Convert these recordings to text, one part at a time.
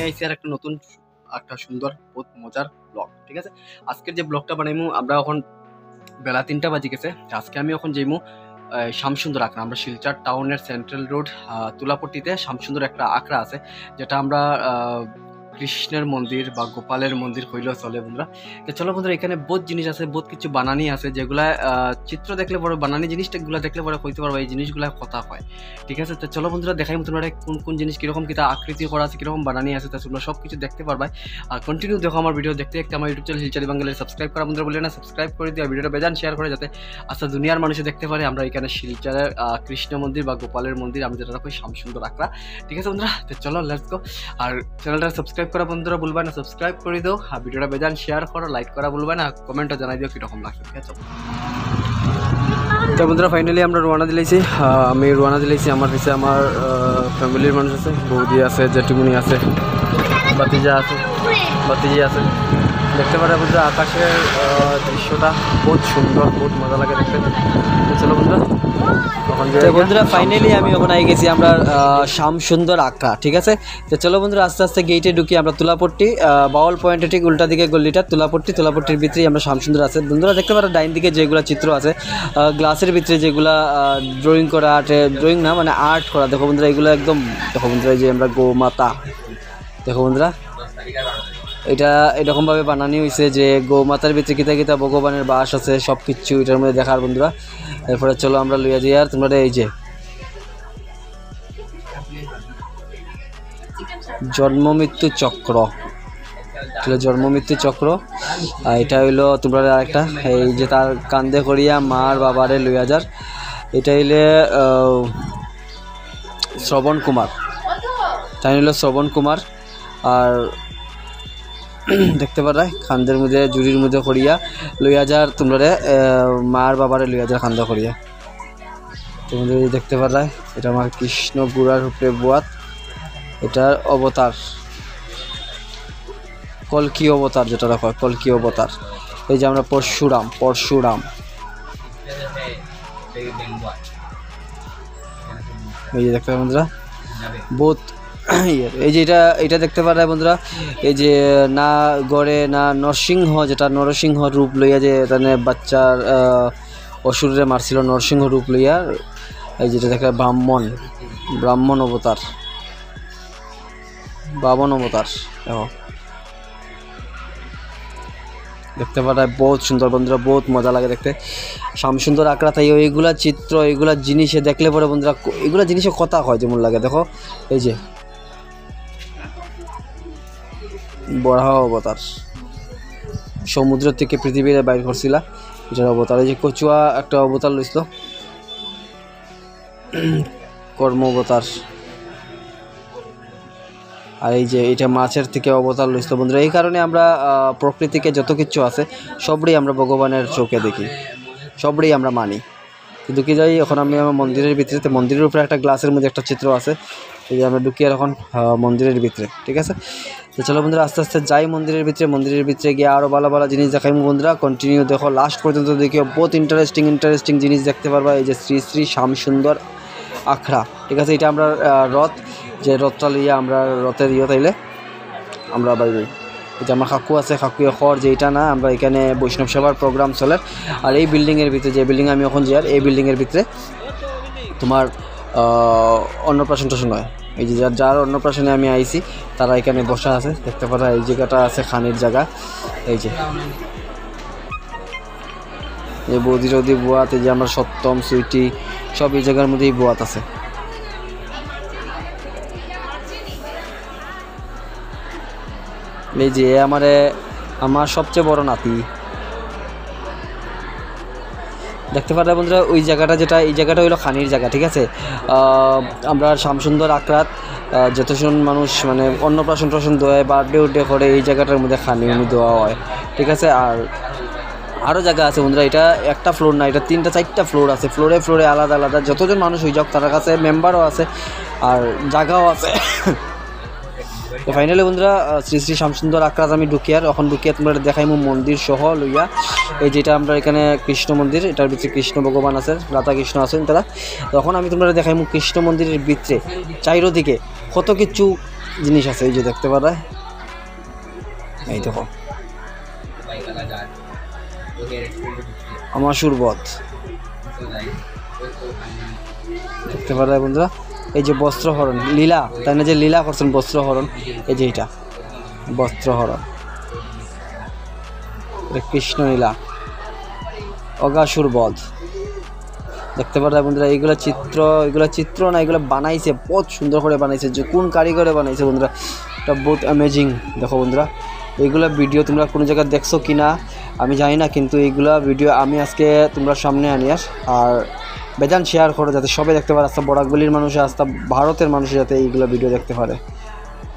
নিয়ে আইছি আর একটা নতুন একটা সুন্দর বহুত মজার ব্লগ। ঠিক আছে, আজকের যে ব্লগটা বানাইমু আমরা এখন বেলা 3টা বাজে গেছে। আজকে আমি এখন যাইমু শ্যামসুন্দর আখড়া। আমরা শিলচর টাউনের সেন্ট্রাল রোড তুলাপট্টিতে শ্যামসুন্দর একটা আখড়া আছে, যেটা আমরা কৃষ্ণের মন্দির বা গোপালের মন্দির হইলেও চলে বন্ধুরা। তো চলো বন্ধুরা, এখানে বহুত জিনিস আছে, বহুত কিছু বানানি আছে, যেগুলা চিত্র দেখলে পরে বানানি জিনিসটাগুলো দেখলে পরে কইতে পারবো এই জিনিসগুলা কথা হয়। ঠিক আছে, তো চলো বন্ধুরা দেখাই তোমরা কোন কোন জিনিস কীরকম কী আকৃতি করা আছে, কীরকম বানানি আছে, তা তোমরা সব কিছু দেখতে পারবে। আর কন্টিনিউ দেখো আমার ভিডিও দেখতে দেখতে। আমার ইউটিউব চ্যানেল শিলচর বাঙালির সাবস্ক্রাইব করা বন্ধুরা বলে না, সাবস্ক্রাইব করে দিও, ভিডিওটা বেজান শেয়ার করে, যাতে আচ্ছা দুনিয়ার মানুষে দেখতে পারে আমরা এখানে শিলচরের কৃষ্ণ মন্দির বা গোপালের মন্দির, আমি যেটা কই শ্যামসুন্দর আখড়া। ঠিক আছে বন্ধুরা, তো চলো লেটস গো। আর চ্যানেলটা সাবস্ক্রাইব করা বন্ধুরা বলবা না, সাবস্ক্রাইব করে দাও, আর ভিডিওটা বেজান শেয়ার করো, লাইক করা বলবা না, কমেন্টও জানাই দিও কীরকম লাগছে। ঠিক আছে, তো বন্ধুরা ফাইনালি আমরা রওনা দিলাইছি। আমি রওনা দিলাইছি, আমার পিছিয়ে আমার ফ্যামিলির মানুষ আছে, বৌদি আছে, জেঠুমনি আছে, বাতিজা আছে, বাতিজি আছে। দেখতে পারে বন্ধুরা আকাশের দৃশ্যটা বহুত সুন্দর, বহুত মজা লাগে দেখতে। চলো বন্ধুরা, বন্ধুরা ফাইনালি আমি ওখানে গেছি আমরা শ্যামসুন্দর আখড়া। ঠিক আছে, তো চলো বন্ধুরা আস্তে আস্তে গেটে ঢুকি আমরা তুলাপট্টি বাউল পয়েন্টে ঠিক উল্টা দিকে গল্লিটা তুলাপট্টির ভিতরেই আমরা শ্যামসুন্দর আছে। বন্ধুরা দেখতে পারো ডাইন দিকে যেগুলো চিত্র আছে গ্লাসের ভিতরে, যেগুলা ড্রয়িং করা, ড্রয়িং না মানে আর্ট করা। দেখো বন্ধুরা এগুলো একদম, দেখো বন্ধুরা যে আমরা গোমাতা, দেখো বন্ধুরা এটা এরকমভাবে বানানি হয়েছে যে গোমাতার ভিতরে কিতা কিতা ভগবানের বাস আছে, সব কিছু এটার মধ্যে দেখার বন্ধুরা। এরপরে চলো আমরা লইয়া যাই। আর তোমরা এই যে জন্ম মৃত্যু চক্র, জন্ম মৃত্যু চক্র, এটা হইলো তোমরা আরেকটা, এই যে তার কান্দে করিয়া মার বাবারে লইয়া যার, এটা হইলে শ্রবণ কুমার, তাই হইলো শ্রবণ কুমার। আর দেখতে পারায় খান্দের মধ্যে জুড়ির মধ্যে করিয়া লইয়া যার তোমরা মার বাবারে লইয়া যার খান্দা করিয়া, তোমরা দেখতে পারায় এটা আমার কৃষ্ণ গুড়ার উপরে বুয়াত, এটার অবতার কলকি অবতার, যেটা রাখা হয় কলকি অবতার। এই যে আমরা পরশুরাম এই যে দেখতে পারেন বন্ধুরা বহুত। এই যে এটা দেখতে পারে বন্ধুরা, এই যে না গড়ে না নরসিংহ, যেটা নরসিংহ রূপ লইয়া যে এখানে বাচ্চার অসুরে মারছিল, নরসিংহ রূপ লইয়া। এই যেটা দেখে ব্রাহ্মণ অবতার, বামন অবতার। দেখো দেখতে পারে বহুত সুন্দর বন্ধুরা, বহুত মজা লাগে দেখতে শ্যামসুন্দর আখড়া। তাই এইগুলা চিত্র, এইগুলা জিনিসে দেখলে পরে বন্ধুরা এগুলা জিনিসে কথা হয় যেমন লাগে। দেখো এই যে বরাহ অবতার, সমুদ্র থেকে পৃথিবীর বাইর করছিল এটার অবতার। এই যে কচুয়া একটা অবতার লইছিল, কর্ম অবতার। আর এই যে এটা মাছের থেকে অবতার লইছিল বন্ধুরা। এই কারণে আমরা প্রকৃতিকে যত কিছু আছে সবই আমরা ভগবানের চোখে দেখি, সবই আমরা মানি। কিন্তু কি যাই এখন আমি আমার মন্দিরের ভিতরে, মন্দিরের উপরে একটা গ্লাসের মধ্যে একটা চিত্র আছে, এই যে আমরা ঢুকি আর এখন মন্দিরের ভিতরে। ঠিক আছে, তো চলো বন্ধুরা আস্তে আস্তে যাই মন্দিরের ভিতরে গিয়ে আরও ভালো ভালো জিনিস দেখাই বন্ধুরা। কন্টিনিউ দেখো, লাস্ট পর্যন্ত দেখিও, বহুত ইন্টারেস্টিং জিনিস দেখতে পারবা। এই যে শ্রী শ্রী শ্যামসুন্দর আখড়া। ঠিক আছে, এটা আমরা রথ, যে রথটা লইয়া আমরা রথের তাইলে আমরা বাইরে। এই যে আমার কাকু আছে, কাকু খর যে এটা না, আমরা এখানে বৈষ্ণব সেবার প্রোগ্রাম চলে। আর এই বিল্ডিংয়ের ভিতরে, যে বিল্ডিং আমি এখন যাই, এই বিল্ডিংয়ের ভিতরে তোমার অন্নপ্রাশন হয়। এই যে যার অন্নপ্রাশনে আমি আইছি তারা এখানে বসা আছে, দেখতে পারা। এই জায়গাটা আছে খানির জায়গা, এই যে এই বৌদি রৌদি বুয়াত, এই যে আমার সপ্তম সুইটি সব এই জায়গার মধ্যেই বুয়াত আছে। এই যে আমার সবচেয়ে বড় নাতি, দেখতে পারে বন্ধুরা ওই জায়গাটা, যেটা এই জায়গাটা হইলো খানির জায়গা। ঠিক আছে, আমরা শ্যামসুন্দর আখড়াত যতজন মানুষ মানে অন্নপ্রাশন দেওয়া, বার্থডে করে, এই জায়গাটার মধ্যে খানি দেওয়া হয়। ঠিক আছে, আর আরও জায়গা আছে বন্ধুরা, এটা একটা ফ্লোর না, এটা 3-4টা ফ্লোর আছে, ফ্লোরে আলাদা আলাদা যতজন মানুষ হয়ে যাক তার কাছে মেম্বারও আছে আর জায়গাও আছে। তো ফাইনালি বন্ধুরা শ্রী শ্রী শ্যামসুন্দর আখড়াত আমি ঢুকিয়া তোমরা দেখাইমু মন্দির সহ লইয়া। এই যেটা আমরা এখানে কৃষ্ণ মন্দির, এটার ভিতরে কৃষ্ণ ভগবান আছে, রাধা কৃষ্ণ আছেন তারা। তখন আমি তোমরা দেখাইমু কৃষ্ণ মন্দিরের ভিতরে চারিদিকে কত কিছু জিনিস আছে, এই যে দেখতে পারা, এই দেখো আমাসুর বধ দেখতে পারা বন্ধুরা। এই যে বস্ত্রহরণ লীলা, তাই না, যে লীলা করছেন বস্ত্রহরণ, এই যে এটা বস্ত্রহরণ, কৃষ্ণ লীলা, অগাসুর বধ দেখতে পারা বন্ধুরা। এইগুলো চিত্র না, এগুলো বানাইছে, বহুত সুন্দর করে বানাইছে, যে কোন কারিগরে বানাইছে বন্ধুরা, এটা বহুত অ্যামেজিং। দেখো বন্ধুরা, এইগুলা ভিডিও তোমরা কোনো জায়গায় দেখছো কি না আমি জানি না, কিন্তু এইগুলা ভিডিও আমি আজকে তোমরা সামনে আনি আর বেজান শেয়ার করো, যাতে সবাই দেখতে পারে, আস্তা বরাকবলির মানুষ, আস্তা ভারতের মানুষ যাতে এইগুলো ভিডিও দেখতে পারে।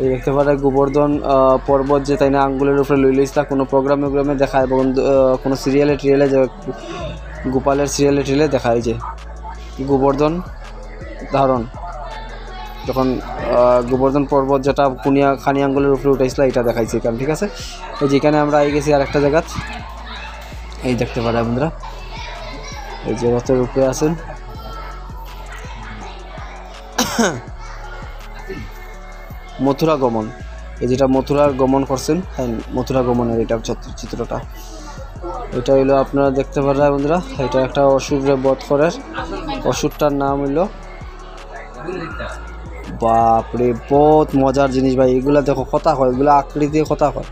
এই দেখতে পারে গোবর্ধন পর্বত, যে তাই না আঙ্গুলের উপরে লই লইসলা, কোনো প্রোগ্রামে দেখায়, এবং কোনো সিরিয়ালে টিরিয়ালে, যে গোপালের সিরিয়ালে টিরিয়ালে দেখায়, যে গোবর্ধন ধারণ, যখন গোবর্ধন পর্বত যেটা খানি আঙ্গুলের উপরে উঠাইছিল, এটা দেখাইছে এখানে, ঠিক আছে। এই যেখানে আমরা আই গেছি আর একটা জায়গা, এই দেখতে পারে বন্ধুরা, এই যে রথের উপরে আছেন, মথুরা গমন, এই যেটা মথুরার গমন করছেন, তাই মথুরা গমনের এটা চিত্রটা, এটা হইলো আপনারা দেখতে পারেন বন্ধুরা, এটা একটা অসুরের বধ করার, অসুরটার নাম হইলো, বাপরে বহুত মজার জিনিস ভাই, এগুলা দেখো কথা হয়, এগুলো আকৃতি কথা হয়।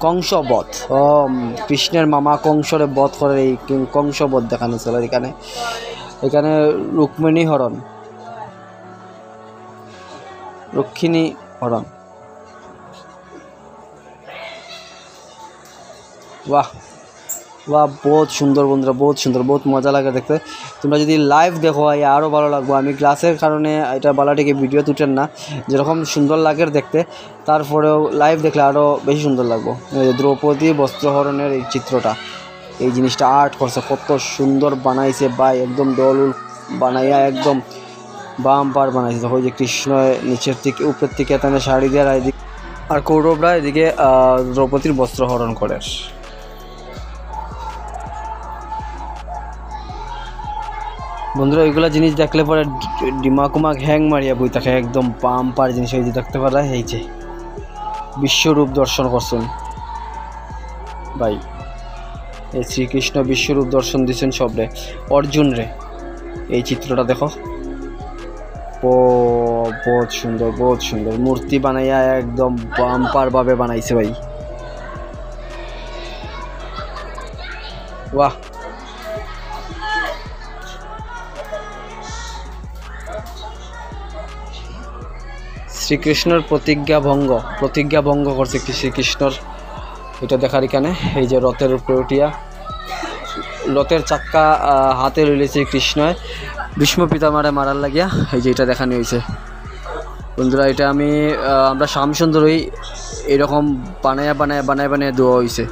কংসবধ, কৃষ্ণের মামা কংসরে বধ করে, এই কংসবধ দেখানো ছিল এখানে। এখানে রুক্মিণী হরণ, রক্ষিণী হরণ, বাহ বাহ, বহুত সুন্দর বন্ধুরা, বহুত সুন্দর, বহুত মজা লাগে দেখতে। তোমরা যদি লাইভ দেখো আরও ভালো লাগবো। আমি ক্লাসের কারণে এটা বালাটিকে ভিডিও তুটেন না, যেরকম সুন্দর লাগে দেখতে, তারপরেও লাইভ দেখলে আরও বেশি সুন্দর লাগবো। দ্রৌপদী বস্ত্রহরণের এই চিত্রটা, এই জিনিসটা আর্ট করছে, কত সুন্দর বানাইছে ভাই, একদম ডলুল বানাইয়া একদম বাম্পার বানাইছে। দেখো যে কৃষ্ণ নিচের থেকে উপরের থেকে তাহলে শাড়ি দেওয়ার এদিকে, আর কৌরবরা এদিকে দ্রৌপদীর বস্ত্রহরণ করে। বন্ধুরা এইগুলা জিনিস দেখলে পরে ডিমাকুমাক হ্যাং মারিয়া বই থাকে, একদম বাম্পার জিনিস। এই যে দেখতে পারা, এই যে বিশ্বরূপ দর্শন করছেন ভাই, এই শ্রীকৃষ্ণ বিশ্বরূপ দর্শন দিচ্ছেন সবরে, অর্জুন রে। এই চিত্রটা দেখো, বহুত সুন্দর, বহুত সুন্দর মূর্তি বানাইয়া একদম বাম্পার ভাবে বানাইছে ভাই, বাহ। শ্রীকৃষ্ণর প্রতিজ্ঞা ভঙ্গ করছে শ্রীকৃষ্ণর, এটা দেখার এখানে। এই যে রথের উপরে উঠিয়া, রথের চাক্কা হাতে লইলেছে কৃষ্ণ ভীষ্ম পিতামারে মারার লাগিয়া, এই যে এটা দেখানো হয়েছে বন্ধুরা। এটা আমরা শ্যামসুন্দরই এরকম বানায় দেওয়া হয়েছে।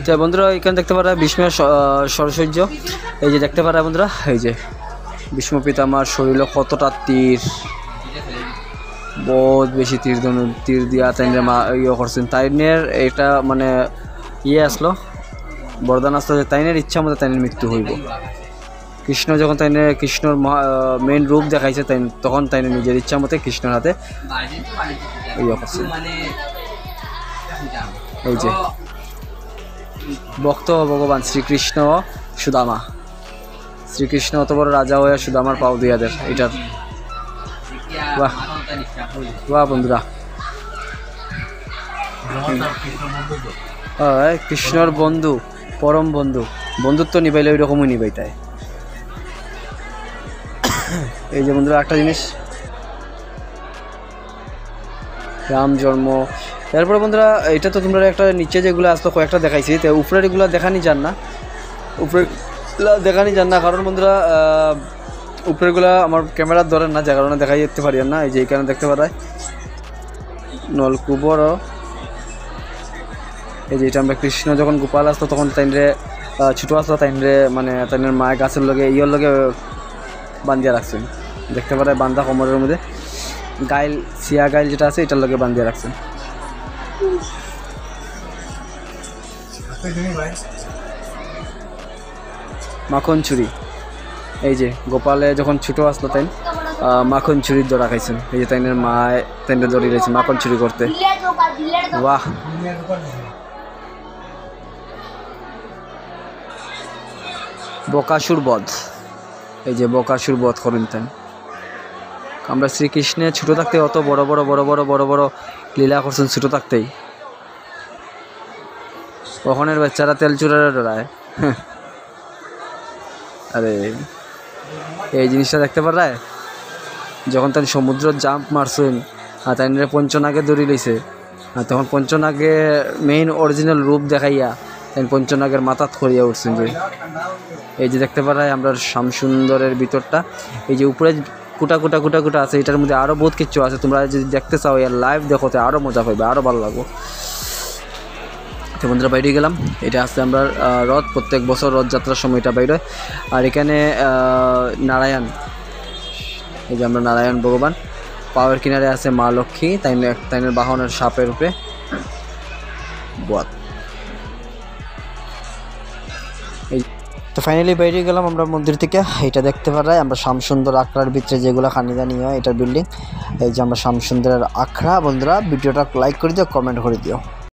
তো বন্ধুরা এখানে দেখতে পারা ভীষ্মের সরসৈর্য, এই যে দেখতে পারা বন্ধুরা, এই যে ভীষ্ম পিতামার শরীরে কতটা তীর, বহুত বেশি তীর দিয়া তাইনের ইয়ে করছেন। তাইনের এটা মানে আসলো বরদান আসলো যে তাইনের ইচ্ছা মতো তাইনের মৃত্যু হইব। কৃষ্ণ যখন কৃষ্ণর মেইন রূপ দেখাইছে, তখন তাইনের নিজের ইচ্ছা মতে কৃষ্ণের হাতে ইয়ে করছে। এই যে ভক্ত ভগবান শ্রীকৃষ্ণ সুদামা, শ্রীকৃষ্ণ অত বড় রাজা হয়ে সুদামার পাও দিয়াদের, এটার বাহ বাহ বন্ধুরা। কৃষ্ণর বন্ধু, পরম বন্ধু, বন্ধুত্ব নিবাইলে ওই রকমই নিবাইতায়। এই যে বন্ধুরা একটা জিনিস, রাম জন্ম। এরপরে বন্ধুরা এটা তো তোমরা একটা নিচে যেগুলো আসলো কয়েকটা দেখাইছি, তো উপরের এগুলো দেখানি যান না, কারণ বন্ধুরা উপরেগুলা আমার ক্যামেরার ধরেন না, যে কারণে দেখাই যেতে পারি না। এই যে এখানে দেখতে পারায় নলকুবরও, এই যে এটা আমরা কৃষ্ণ যখন গোপাল আসতো তখন তাইনরে ছোটো আসলো, তাইনরে মানে তাইনের মায়ের গাছের লগে ইয়ের লগে বান্ধিয়া রাখছেন, দেখতে পারায় বান্ধা কোমরের মধ্যে গাইল, সিয়া গাইল যেটা আছে এটার লগে বান্ধিয়া রাখছেন। মাখন ছুরি, এই যে গোপালে যখন ছোটো আসলো তাই মাখন চুরির ধরা খাইছেন। এই যে তাইনের মা তাইনে ধরে রয়েছে মাখন চুরি করতে। বাহ, বকাসুর বধ, এই যে বকাসুর বধ করেন তাই। আমরা শ্রীকৃষ্ণের ছোটো থাকতে অত বড় বড় বড় বড় বড় বড় লীলা করছেন ছোটো থাকতেই। কখনের বাচ্চারা তেল চুরারে ডরায়। আরে এই জিনিসটা দেখতে পারায় যখন তাই সমুদ্র জাম্প মারছেন আর তাই পঞ্চনাগে দৌড়ি লইছে, তখন পঞ্চনাগে মেইন অরিজিনাল রূপ দেখাইয়া তাই পঞ্চনাগের মাথাত করিয়া উঠছেন। যে এই যে দেখতে পারায় আমরা শ্যামসুন্দরের ভিতরটা, এই যে উপরে কুটা কুটা কুটা কুটা আছে, এটার মধ্যে আরও বহুত কিছু আছে। তোমরা যদি দেখতে চাও এর লাইভ দেখোতে আরও মজা পাইবে, আরও ভালো লাগবে। তো বন্ধুরা বাইরে গেলাম, এটা আছে আমরা রথ, প্রত্যেক বছর রথযাত্রার সময় এটা বাইরে। আর এখানে নারায়ণ, এই যে আমরা নারায়ণ ভগবান, পাওয়ার কিনারে আছে মা লক্ষ্মী, তাইনের বাহনের সাপের উপরে বধ। এই তো ফাইনালি বাইরে গেলাম আমরা মন্দির থেকে। এটা দেখতে পারাই আমরা শ্যামসুন্দর আখড়ার ভিতরে যেগুলো খানিদানি হয় এটার বিল্ডিং। এই যে আমরা শ্যামসুন্দরের আখড়া। বন্ধুরা ভিডিওটা লাইক করে দিও, কমেন্ট করে দিও।